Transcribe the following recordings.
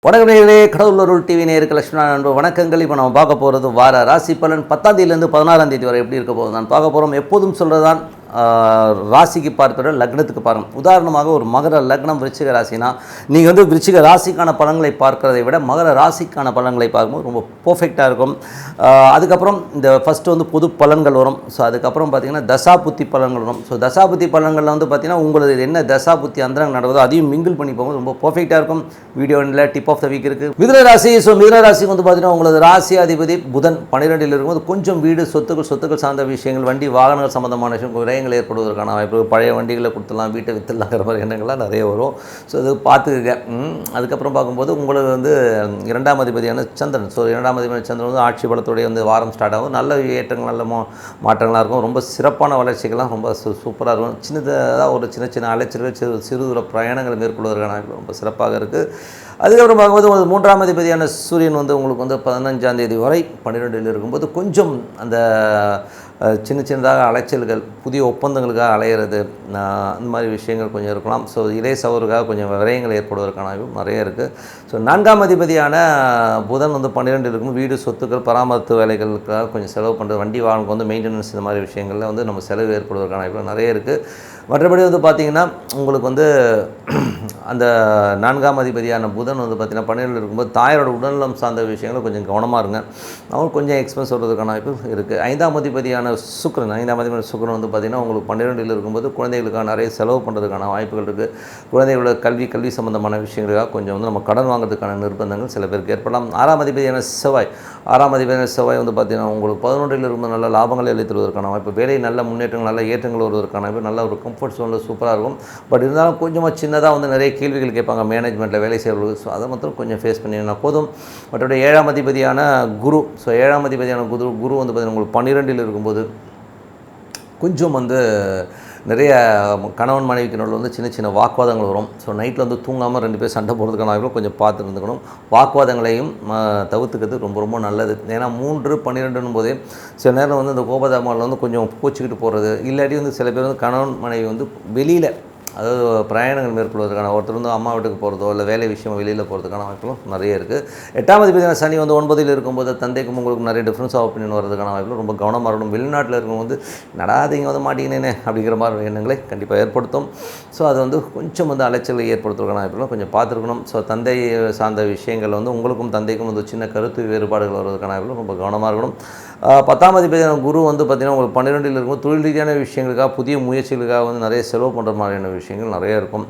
வணக்கம் நேயர்களே, கடவுளூர் டிவி நேயருக்கு லட்சுமண நண்பர் வணக்கங்கள். இப்போ நம்ம பார்க்க போகிறது வார ராசி பலன் 10ஆம் தேதியிலேருந்து 16ஆம் தேதி வரை எப்படி இருக்க போகுது நான் பார்க்க போகிறோம். எப்போதும் சொல்கிறதான் ராசிக்கு பார்க்கிற லக்னத்துக்கு பாருங்கள். உதாரணமாக ஒரு மகர லக்னம் விருச்சிக ராசினா நீங்கள் விருச்சிக ராசிக்கான பலன்களை பார்க்கிறதை விட மகர ராசிக்கான பலன்களை பார்க்கும்போது ரொம்ப பர்ஃபெக்டாக இருக்கும். அதுக்கப்புறம் இந்த ஃபஸ்ட்டு பொது பலன்கள் வரும். ஸோ அதுக்கப்புறம் பார்த்திங்கன்னா தசாபுத்தி பலன்கள் வரும். ஸோ தசாபுத்தி பலன்களில் பார்த்திங்கன்னா உங்களுக்கு என்ன தசாபுத்தி அந்தரம் நடக்குதோ அதையும் மிங்கிள் பண்ணி போகும்போது ரொம்ப பர்ஃபெக்டாக இருக்கும். Video tip of the week இருக்குது. மிதுன ராசி. ஸோ மிதுன ராசிக்கு பார்த்தீங்கன்னா உங்களது ராசி அதிபதி புதன் 12ல் இருக்கும்போது கொஞ்சம் வீடு சொத்துக்கள் சார்ந்த விஷயங்கள், வண்டி வாகனங்கள் சம்மந்தமான விஷயம் விரயங்கள் ஏற்படுவதற்கான வாய்ப்பு. பழைய வண்டிகளை கொடுத்துடலாம், வீட்டை விற்றுலாங்கிற மாதிரி எண்ணங்கள்லாம் நிறைய வரும். ஸோ அது பார்த்துக்க. அதுக்கப்புறம் பார்க்கும்போது உங்களுக்கு 2ஆம் அதிபதியான சந்திரன். ஸோ 2ஆம் அதிபதியான சந்திரன் ஆட்சி பலத்துடைய வாரம் ஸ்டார்ட் ஆகும். நல்ல ஏற்றங்கள், நல்ல மாற்றங்களாக இருக்கும். ரொம்ப சிறப்பான வளர்ச்சிகள்லாம் ரொம்ப சூப்பராக இருக்கும். சின்னதாக ஒரு சின்ன அலைச்சல்கள், சிறு தூர பிரயாணங்களை மேற்கொள்வதற்கான வாய்ப்பு ரொம்ப சிறப்பாக இருக்குது. அதுக்கப்புறம் பார்க்கும்போது உங்களுக்கு 3ஆம் அதிபதியான சூரியன் உங்களுக்கு 15ஆம் தேதி வரை 12ல் இருக்கும்போது கொஞ்சம் அந்த சின்னதாக அலைச்சல்கள், புதிய ஒப்பந்தங்களுக்காக அலையிறது, அந்த மாதிரி விஷயங்கள் கொஞ்சம் இருக்கலாம். ஸோ இளைய சவருக்காக கொஞ்சம் விரயங்கள் ஏற்படுவதற்கான நிறைய இருக்குது. ஸோ 4ஆம் அதிபதியான புதன் 12ல் இருக்கும் வீடு சொத்துக்கள் பராமரிப்பு வேலைகளுக்காக கொஞ்சம் செலவு பண்ணுறது, வண்டி வாகனம் மெயின்டெனன்ஸ், இந்த மாதிரி விஷயங்களில் நம்ம செலவு ஏற்படுவதற்கான வாய்ப்பு நிறைய இருக்குது. மற்றபடி பார்த்திங்கன்னா உங்களுக்கு அந்த 4ஆம் அதிபதியான புதன் பார்த்திங்கன்னா 12ல் இருக்கும்போது தாயாரோட உடல்நலம் சார்ந்த விஷயங்கள் கொஞ்சம் கவனமாக இருங்க. அவங்களுக்கு கொஞ்சம் எக்ஸ்பென்ஸ் வருவதற்கான வாய்ப்பு இருக்குது. 5ஆம் அதிபதியான சுக்கிரன் பார்த்திங்கன்னா உங்களுக்கு 12ல் இருக்கும்போது குழந்தைகளுக்காக நிறைய செலவு பண்ணுறதுக்கான வாய்ப்புகள் இருக்குது. குழந்தைகளோட கல்வி சம்மந்தமான விஷயங்களுக்காக கொஞ்சம் நம்ம கடன் வாங்குறதுக்கான நிர்பந்தங்கள் சில பேருக்கு ஏற்படலாம். 6ஆம் அதிபதியான செவ்வாய் பார்த்திங்கன்னா உங்களுக்கு 11ல் இருக்கும்போது நல்ல லாபங்களை அளித்துவதற்கான வாய்ப்பு, வேலை நல்ல முன்னேற்றங்கள், நல்ல ஏற்றங்கள் வருவதற்கான வாய்ப்பு, நல்ல ஒரு கம்ஃபர்ட் ஜோனில் சூப்பராக இருக்கும். பட் இருந்தாலும் கொஞ்சமாக சின்னதாக நிறைய கேள்விகள் கேட்பாங்க மேனேஜ்மெண்ட்டில் வேலை செய்கிறவங்களுக்கு. ஸோ அதை மட்டும் கொஞ்சம் ஃபேஸ் பண்ணிங்கன்னா போதும். மற்றபடி 7ஆம் அதிபதியான குரு. ஸோ 7ஆம் அதிபதியான குரு பார்த்திங்கன்னா உங்களுக்கு 12ல் இருக்கும்போது கொஞ்சம் நிறைய கணவன் மனைவிக்கு நடுவில் சின்ன வாக்குவாதங்கள் வரும். ஸோ நைட்டில் தூங்காமல் 2 பேர் சண்டை போடுறதுக்கான வாய்ப்பு கொஞ்சம் பார்த்து இருந்துக்கணும். வாக்குவாதங்களையும் தவிர்த்துக்கிறது ரொம்ப ரொம்ப நல்லது. ஏன்னா 3, 12ன்னும் போதே சில நேரம் இந்த கோபதாமாவில் கொஞ்சம் பூச்சிக்கிட்டு போகிறது, இல்லாட்டி சில பேர் கணவன் மனைவி வெளியில், அதாவது பிரயாணங்கள் மேற்கொள்வதற்கான, ஒருத்தர் அம்மா வீட்டுக்கு போகிறதோ இல்லை வேலை விஷயமாக வெளியில் போகிறதுக்கான வாய்ப்புகளும் நிறைய இருக்குது. 8ஆம் அதிபதியான சனி 9ல் இருக்கும்போது தந்தைக்கும் உங்களுக்கு நிறைய டிஃப்ரென்ஸ் ஆஃப் ஒப்பீனியன் வரதுக்கான வாய்ப்புகள் ரொம்ப கவனமாக இருக்கணும். வெளிநாட்டில் இருக்கும்போது நடாதீங்க மாட்டீங்கன்னே அப்படிங்கிற மாதிரி எண்ணங்களை கண்டிப்பாக ஏற்படுத்தும். ஸோ அது கொஞ்சம் அலைச்சலை ஏற்படுத்துவதற்கான வாய்ப்புகளும் கொஞ்சம் பார்த்துருக்கணும். ஸோ தந்தை சார்ந்த விஷயங்கள் உங்களுக்கும் தந்தைக்கும் சின்ன கருத்து வேறுபாடுகள் வருவதற்கான வாய்ப்புகளும் ரொம்ப கவனமாக இருக்கணும். 10ஆம் அதிபதியான குரு பார்த்திங்கன்னா உங்களுக்கு 12ல் இருக்கும்போது தொழில் ரீதியான விஷயங்களுக்காக, புதிய முயற்சிகளுக்காக நிறைய செலவு பண்ணுற மாதிரியான விஷயங்கள் நிறைய இருக்கும்.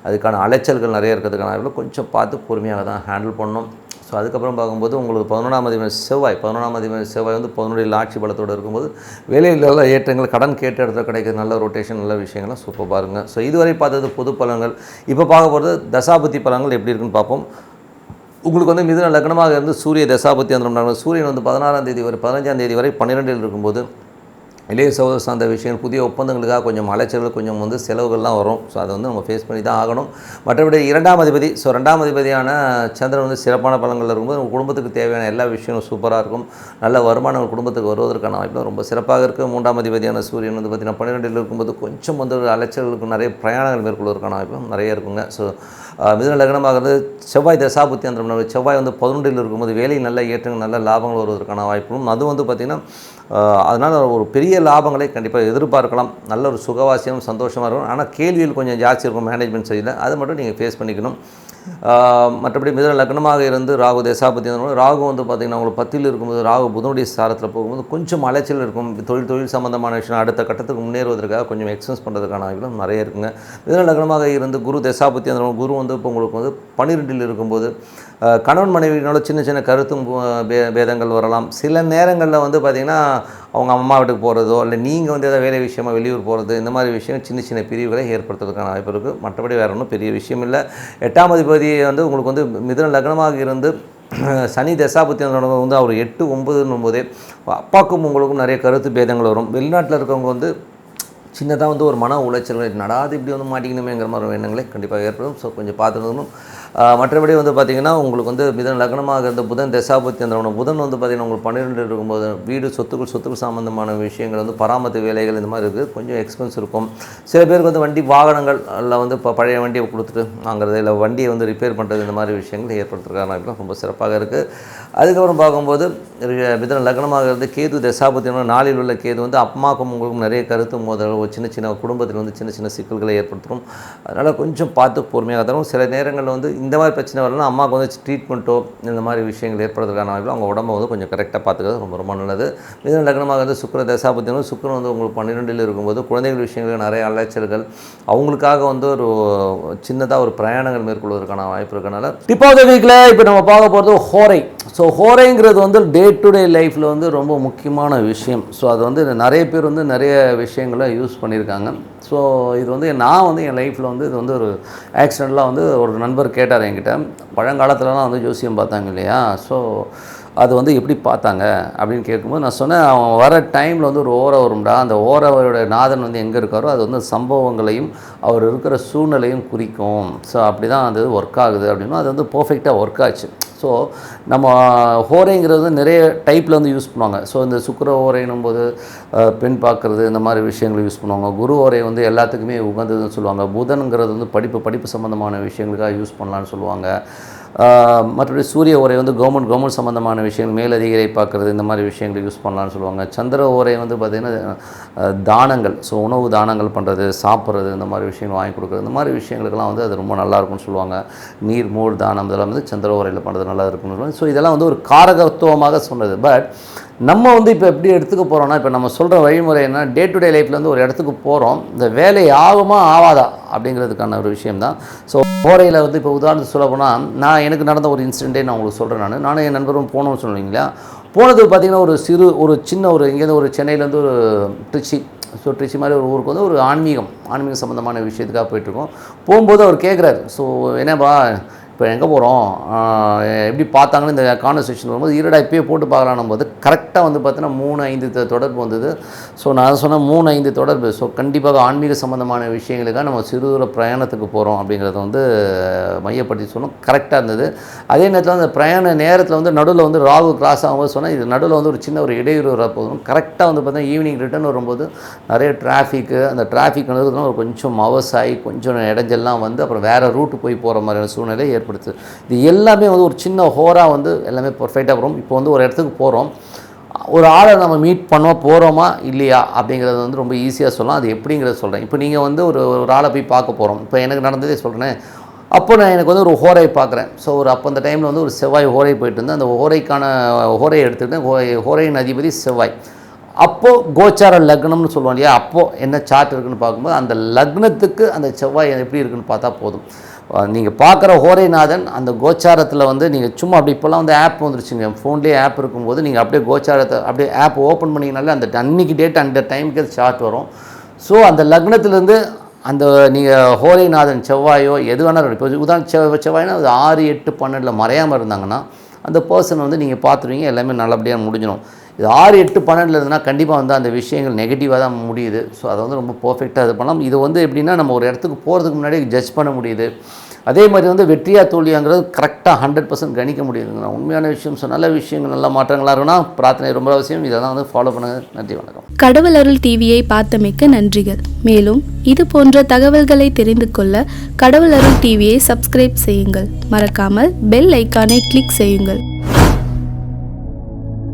அதுக்கான அலைச்சல்கள் நிறைய இருக்கிறதுக்கான கொஞ்சம் பார்த்து பொறுமையாக தான் ஹேண்டில் பண்ணணும். ஸோ அதுக்கப்புறம் பார்க்கும்போது உங்களுக்கு 11ஆம் அதிபதி செவ்வாய் 11ல் ஆட்சி பலத்தோடு இருக்கும்போது வேலையில் நல்ல ஏற்றங்கள், கடன் கேட்ட இடத்துல கிடைக்கிற நல்ல ரொட்டேஷன், நல்ல விஷயங்கள்லாம் சூப்பர் பாருங்கள். ஸோ இதுவரை பார்த்தது பொது பலன்கள். இப்போ பார்க்க போகிறது தசாபுத்தி பலன்கள் எப்படி இருக்குன்னு பார்ப்போம். உங்களுக்கு மிதுன லக்னமாக இருந்து சூரிய தசாபுத்தி அந்த சூரியன் 16ஆம் தேதி வரை 15ஆம் தேதி வரை 12ல் இருக்கும்போது இளைய சகோதர சார்ந்த விஷயங்கள், புதிய ஒப்பந்தங்களுக்காக கொஞ்சம் அலைச்சல்கள், கொஞ்சம் செலவுகள்லாம் வரும். ஸோ அதை நம்ம ஃபேஸ் பண்ணி தான் ஆகணும். மற்றபடி 2ஆம் அதிபதி. ஸோ 2ஆம் அதிபதியான சந்திரன் சிறப்பான பலன்கள் இருக்கும்போது உங்கள் குடும்பத்துக்கு தேவையான எல்லா விஷயங்களும் சூப்பராக இருக்கும். நல்ல வருமானங்கள் குடும்பத்துக்கு வருவதற்கான வாய்ப்பு ரொம்ப சிறப்பாக இருக்குது. 3ஆம் அதிபதியான சூரியன் பார்த்திங்கன்னா 12ல் இருக்கும்போது கொஞ்சம் அலைச்சல்களுக்கு நிறைய பிரயாணங்கள் மேற்கொள்வதற்கான வாய்ப்பு நிறைய இருக்குங்க. ஸோ மிதுன லக்னமாகிறது செவ்வாய் தசாபுத்தி அந்த செவ்வாய் 11ல் இருக்கும்போது வேலை நல்ல ஏற்றங்கள், நல்ல லாபங்கள் வருவதற்கான வாய்ப்பும் அது பார்த்திங்கன்னா அதனால் ஒரு பெரிய லாபங்களை கண்டிப்பாக எதிர்பார்க்கலாம். நல்ல ஒரு சுகவாசியம், சந்தோஷமாக இருக்கும். ஆனால் கேள்வியில் கொஞ்சம் ஜாஸ்தி இருக்கும் மேனேஜ்மெண்ட் சைடில். அது மட்டும் நீங்கள் ஃபேஸ் பண்ணிக்கணும். மற்றபடி மிதுன லக்னமாக இருந்து ராகு தசாபுத்தி ராகு பார்த்திங்கன்னா உங்களுக்கு 10ல் இருக்கும்போது ராகு புதனுடைய சாரத்தில் போகும்போது கொஞ்சம் அலைச்சல் இருக்கும். தொழில் சம்மந்தமான விஷயம் அடுத்த கட்டத்துக்கு முன்னேறுவதற்காக கொஞ்சம் எக்ஸ்பென்ஸ் பண்ணுறதுக்கான வாய்ப்புகளும் நிறைய இருக்குங்க. மிதுன லக்னமாக இருந்து குரு தசாபுத்தி குரு இப்போ உங்களுக்கு 12ல் இருக்கும்போது கணவன் மனைவியினோட சின்ன கருத்தும் பேதங்கள் வரலாம். சில நேரங்களில் பார்த்திங்கன்னா அவங்க அம்மா வீட்டுக்கு போகிறதோ இல்லை நீங்கள் ஏதாவது வேலை விஷயமாக வெளியூர் போகிறது, இந்த மாதிரி விஷயம் சின்ன பிரிவுகளை ஏற்படுத்துறதுக்கான வாய்ப்பு இருக்குது. மற்றபடி வேறு ஒன்றும் பெரிய விஷயம் இல்லை. 8ஆம் அதிபதி உங்களுக்கு மிதுன லக்னமாக இருந்து சனி தசாபுத்தி அவர் 8, 9ன்னும் போதே அப்பாவுக்கும் உங்களுக்கும் நிறைய கருத்து பேதங்கள் வரும். வெளிநாட்டில் இருக்கவங்க சின்னதாக வந்து ஒரு மன உளைச்சல்கள் நடாது இப்படி வந்து மாட்டிக்கணுமேங்கிற மாதிரி எண்ணங்களே கண்டிப்பாக ஏற்படும். ஸோ கொஞ்சம் பார்த்துக்கணும். மற்றபடி வந்து பார்த்திங்கன்னா உங்களுக்கு வந்து மிதன லக்னமாக இருந்த புதன் தசாபத்தி அந்த புதன் வந்து பார்த்திங்கன்னா உங்களுக்கு 12 இருக்கும்போது வீடு சொத்துக்கள் சம்மந்தமான விஷயங்கள் வந்து பராமரிப்பு வேலைகள் இந்த மாதிரி இருக்குது. கொஞ்சம் எக்ஸ்பென்ஸ் இருக்கும். சில பேருக்கு வந்து வண்டி வாகனங்கள் இல்லை வந்து இப்போ பழைய வண்டியை கொடுத்துட்டு வாங்குறது இல்லை வண்டியை வந்து ரிப்பேர் பண்ணுறது இந்த மாதிரி விஷயங்கள் ஏற்படுத்துறதுக்கான ரொம்ப சிறப்பாக இருக்குது. அதுக்கப்புறம் பார்க்கும்போது மிதன லக்னமாக இருந்து கேது தசாபத்தி நாளில் உள்ள கேது வந்து அம்மாவுக்கும் உங்களுக்கும் நிறைய கருத்து மோதல் சின்ன குடும்பத்தில் வந்து சின்ன சிக்கல்களை ஏற்படுத்தும். அதனால் கொஞ்சம் பார்த்து பொறுமையாக தரும். சில நேரங்களில் வந்து இந்த மாதிரி பிரச்சனை வரலாம் அம்மாவுக்கு வந்து ட்ரீட்மெண்ட்டோ இந்த மாதிரி விஷயங்கள் ஏற்படுறதுக்கான வாய்ப்பு அவங்க உடம்பை வந்து கொஞ்சம் கரெக்டாக பார்த்துக்கிறது ரொம்ப நல்லது. மிதன லக்னமாக வந்து சுக்கிர தசாபத்தி சுக்கிரன் வந்து உங்களுக்கு 12 இருக்கும்போது குழந்தைகள் விஷயங்களுக்கு நிறைய அலைச்சல்கள் அவங்களுக்காக வந்து ஒரு சின்னதாக ஒரு பிரயாணங்கள் மேற்கொள்வதற்கான வாய்ப்பு இருக்கனால டிப் ஆஃப் த வீக்கில் இப்போ நம்ம பார்க்க போகிறது ஹோரை. ஸோ ஹோரைங்கிறது வந்து டே டு டே லைஃப்பில் வந்து ரொம்ப முக்கியமான விஷயம். ஸோ அது வந்து நிறைய பேர் வந்து நிறைய விஷயங்களை யூஸ் பண்ணியிருக்காங்க. ஸோ இது வந்து நான் வந்து என் லைஃப்பில் வந்து இது வந்து ஒரு ஆக்சிடெண்ட்லாம் வந்து ஒரு நண்பர் கேட்டார் என்கிட்ட, பழங்காலத்துலலாம் வந்து ஜோசியம் பார்த்தாங்க இல்லையா, ஸோ அது வந்து எப்படி பார்த்தாங்க அப்படின்னு கேட்கும்போது நான் சொன்னேன், அவன் வர டைமில் வந்து ஒரு ஓரை வரும்டா, அந்த ஓரையோட நாதன் வந்து எங்கே இருக்காரோ அது வந்து சம்பவங்களையும் அவர் இருக்கிற சூழ்நிலையும் குறிக்கும். ஸோ அப்படி தான் அது ஒர்க் ஆகுது அப்படின்னா அது வந்து பர்ஃபெக்டாக ஒர்க் ஆச்சு. ஸோ நம்ம ஹோரைங்கிறது வந்து நிறைய டைப்பில் வந்து யூஸ் பண்ணுவாங்க. ஸோ இந்த சுக்கிர ஓரைன்னும் போது பெண் பார்க்குறது இந்த மாதிரி விஷயங்கள் யூஸ் பண்ணுவாங்க. குரு ஓரை வந்து எல்லாத்துக்குமே உகந்ததுன்னு சொல்லுவாங்க. புதனுங்கிறது வந்து படிப்பு சம்மந்தமான விஷயங்களுக்காக யூஸ் பண்ணலான்னு சொல்லுவாங்க. மற்றபடி சூரிய ஓரை வந்து கவர்மெண்ட் சம்மந்தமான விஷயங்கள் மேலதிகாரி பார்க்குறது இந்த மாதிரி விஷயங்கள் யூஸ் பண்ணலான்னு சொல்லுவாங்க. சந்திர ஓரை வந்து பார்த்திங்கன்னா தானங்கள், ஸோ உணவு தானங்கள் பண்ணுறது, சாப்பிட்றது, இந்த மாதிரி விஷயங்கள் வாங்கி கொடுக்குறது, இந்த மாதிரி விஷயங்களுக்கெல்லாம் வந்து அது ரொம்ப நல்லாயிருக்கும்னு சொல்லுவாங்க. நீர் மூர் தானம் இதெல்லாம் வந்து சந்திர ஓரையில் பண்ணுறது நல்லா இருக்குன்னு சொல்லுவாங்க. ஸோ இதெல்லாம் வந்து ஒரு காரகத்துவமாக சொன்னது. பட் நம்ம வந்து இப்போ எப்படி எடுத்துக்க போகிறோம்னா, இப்போ நம்ம சொல்கிற வழிமுறை என்ன, டே டு டே லைஃப்பில் வந்து ஒரு இடத்துக்கு போகிறோம், இந்த வேலை ஆகுமா ஆகாதா அப்படிங்கிறதுக்கான ஒரு விஷயம்தான். ஸோ ஓரையில் வந்து இப்போ உதாரணத்துக்கு சொல்ல போனால் நான் எனக்கு நடந்த ஒரு இன்சிடென்ட்டே நான் உங்களுக்கு சொல்கிறேன். நானும் என் நண்பரும் போனோம்னு சொல்லுவீங்களா, போனது பார்த்திங்கன்னா ஒரு சின்ன இங்கேருந்து ஒரு சென்னையிலேருந்து ஒரு ட்ரிச்சி, ஸோ ட்ரிச்சி மாதிரி ஒரு ஊருக்கு வந்து ஒரு ஆன்மீகம் சம்மந்தமான விஷயத்துக்காக போயிட்டுருக்கோம். போகும்போது அவர் கேட்குறாரு, ஸோ என்னப்பா இப்போ எங்கே போகிறோம், எப்படி பார்த்தாங்கன்னு இந்த கான்வர்சேஷன் வரும்போது இருடா இப்போயே போட்டு பார்க்கலான்னும் போது கரெக்டாக வந்து பார்த்தீங்கன்னா 3-5 தொடர்பு வந்தது. ஸோ நான் சொன்னேன் 3-5 தொடர்பு. ஸோ கண்டிப்பாக ஆன்மீக சம்மந்தமான விஷயங்களுக்காக நம்ம சிறுதூர பிரயாணத்துக்கு போகிறோம் அப்படிங்கிறத வந்து மையப்படுத்தி சொன்னோம். கரெக்டாக இருந்தது. அதே நேரத்தில் அந்த பிரயாண நேரத்தில் வந்து நடுவில் வந்து ராகு கிராஸ் ஆகும்போது சொன்னால் இது நடுவில் வந்து ஒரு சின்ன ஒரு இடையூறு வரப்போதும். கரெக்டாக வந்து பார்த்தீங்கன்னா ஈவினிங் ரிட்டர்ன் வரும்போது நிறைய டிராஃபிக்கு, அந்த டிராஃபிக் வந்து ஒரு கொஞ்சம் அவசாயி கொஞ்சம் இடைஞ்செல்லாம் வந்து அப்புறம் வேறு ரூட்டு போய் போகிற மாதிரியான சூழ்நிலை ஏற்படுத்து. இது எல்லாமே வந்து ஒரு சின்ன ஹோரா வந்து எல்லாமே பர்ஃபெக்டாக வரும். இப்போ வந்து ஒரு இடத்துக்கு போகிறோம், ஒரு ஆளை நம்ம மீட் பண்ண போகிறோமா இல்லையா அப்படிங்கிறது வந்து ரொம்ப ஈஸியாக சொல்லலாம். அது எப்படிங்கிறத சொல்கிறேன். இப்போ நீங்கள் வந்து ஒரு ஆளை போய் பார்க்க போகிறோம். இப்போ எனக்கு நடந்ததே சொல்கிறேன். அப்போ நான் எனக்கு வந்து ஒரு ஹோரை பார்க்குறேன். ஸோ அப்போ அந்த டைமில் வந்து ஒரு செவ்வாய் ஹோரை போயிட்டு இருந்தேன். அந்த ஹோரையை எடுத்துக்கிட்டேன். ஹோரையின் அதிபதி செவ்வாய். அப்போது கோச்சார லக்னம்னு சொல்லுவோம் இல்லையா, அப்போது என்ன சார்ட் இருக்குன்னு பார்க்கும்போது அந்த லக்னத்துக்கு அந்த செவ்வாய் எப்படி இருக்குன்னு பார்த்தா போதும். நீங்கள் பார்க்குற ஹோரைநாதன் அந்த கோச்சாரத்தில் வந்து நீங்கள் சும்மா அப்படி இப்போல்லாம் வந்து ஆப் வந்துருச்சுங்க, ஃபோன்லேயே ஆப் இருக்கும்போது நீங்கள் அப்படியே கோச்சாரத்தை அப்படியே ஆப் ஓப்பன் பண்ணிங்கனாலே அந்த அன்றைக்கி டேட் அந்த டைமுக்கு அது சார்ட் வரும். ஸோ அந்த லக்னத்துலேருந்து அந்த நீங்கள் ஹோரைநாதன் செவ்வாயோ எது வேணாலும், இப்போ உதாரணம் செவ்வாய்னா அது 6, 8, 12 மறையாமல் இருந்தாங்கன்னா அந்த பர்சன் வந்து நீங்கள் பார்த்துருவீங்க, எல்லாமே நல்லபடியாக முடிஞ்சிடும். இது 6, 8, 12 இருந்ததுன்னா கண்டிப்பாக வந்து அந்த விஷயங்கள் நெகட்டிவாக தான் முடியுது. ஸோ அதை வந்து ரொம்ப பர்ஃபெக்டாக இது பண்ணலாம். இது வந்து எப்படின்னா நம்ம ஒரு இடத்துக்கு போகிறதுக்கு முன்னாடி ஜட்ஜ் பண்ண முடியுது. அதே மாதிரி வந்து வெற்றியா தோல்வியாங்கிறது கரெக்டாக 100% கணிக்க முடியுதுங்க. உண்மையான விஷயம், நல்ல விஷயங்கள், நல்ல மாற்றங்களாக இருக்குன்னா பிரார்த்தனை ரொம்ப அவசியம். இதெல்லாம் வந்து ஃபாலோ பண்ணுங்கள். நன்றி, வணக்கம். கடவுள் அருள் டிவியை பார்த்தமைக்க நன்றிகள். மேலும் இது போன்ற தகவல்களை தெரிந்து கொள்ள கடவுள் அருள் டிவியை சப்ஸ்கிரைப் செய்யுங்கள். மறக்காமல் பெல் ஐக்கானை கிளிக் செய்யுங்கள்.